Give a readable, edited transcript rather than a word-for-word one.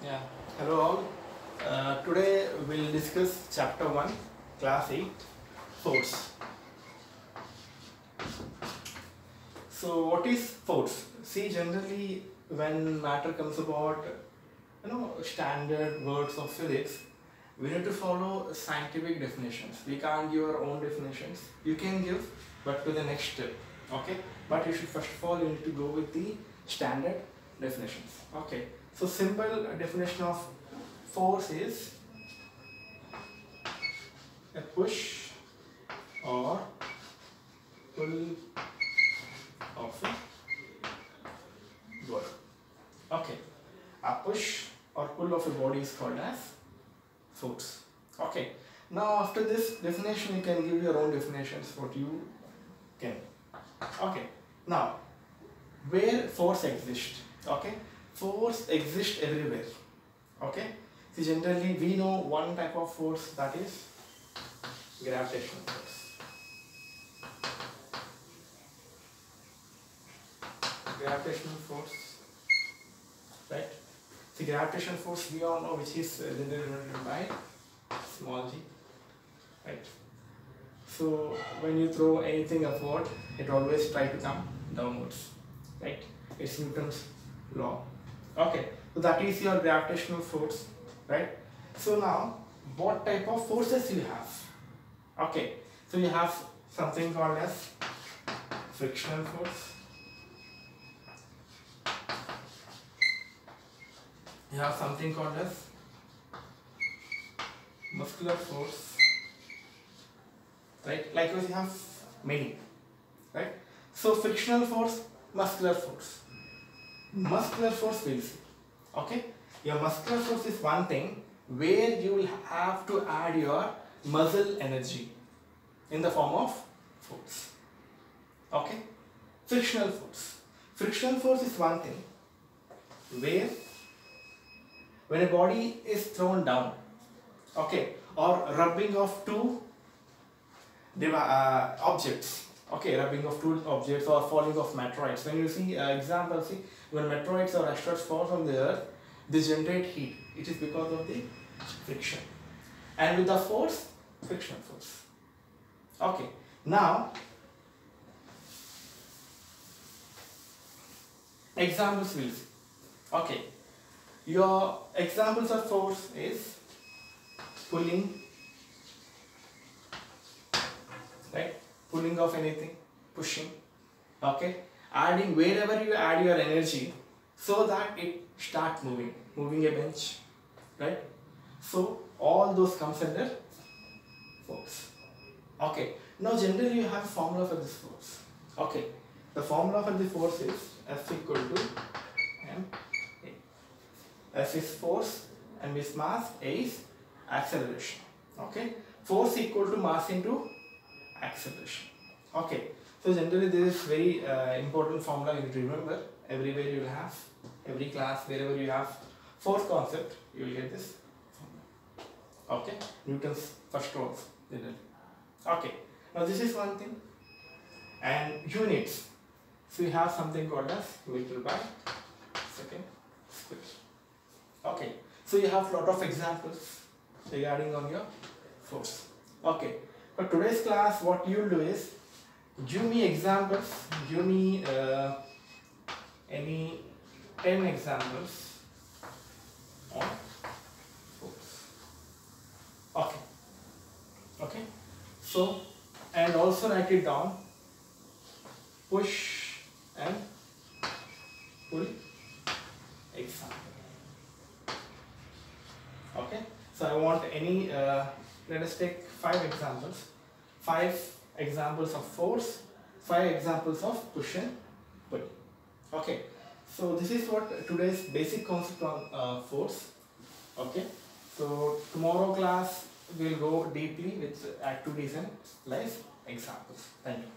Yeah, hello all. Today we'll discuss chapter 1, class 8, force. So what is force? See, generally when matter comes about, standard words of physics, we need to follow scientific definitions. We can't give our own definitions. You can give, but to the next step, okay? But you should first of all, you need to go with the standard definitions, okay? So simple definition of force is a push or pull of a body. Okay, a push or pull of a body is called as force. Okay, now after this definition you can give your own definitions what you can. Okay, now where force exists? Okay, force exists everywhere. Okay, see, generally we know one type of force, that is gravitational force. Gravitational force, right? The gravitational force we all know, which is denoted by small g, right? So when you throw anything upward, it always try to come downwards, right? It's Newton's law. Okay, so that is your gravitational force, right? So now, what type of forces you have? Okay, so you have something called as frictional force. You have something called as muscular force, right? Likewise, you have many, right? So frictional force, muscular force. Muscular force we'll see. Okay, your muscular force is one thing where you will have to add your muscle energy in the form of force. Okay, frictional force. Frictional force is one thing where when a body is thrown down, okay, or rubbing of two objects, okay, rubbing of two objects or falling of meteorites. When you see example, see, when meteorites or asteroids fall from the earth, they generate heat. It is because of the friction. And with the force, frictional force. Okay, now examples we'll see. Okay, your examples of force is pulling, right? Pulling of anything, pushing, okay? Adding, wherever you add your energy so that it starts moving a bench, right? So all those comes under force. Okay, now generally you have a formula for this force. Okay, the formula for the force is F equal to ma. F is force, M is mass, A is acceleration. Okay, force equal to mass into acceleration. Okay, so generally this is very important formula you need to remember. Everywhere you will have, every class, wherever you have force concept, you will get this formula. Okay, Newton's first laws generally. Okay, now this is one thing. And units, so we have something called as meter by second square. Okay, so you have lot of examples regarding on your force. Okay, for today's class, what you will do is give me examples, give me any 10 examples on force. Okay, okay, so and also write it down, push and pull example. Okay, so I want any, let us take 5 examples. 5 examples of force, 5 examples of push and pull. Okay, so this is what today's basic concept on force. Okay, so tomorrow class we will go deeply with activities and live examples. Thank you.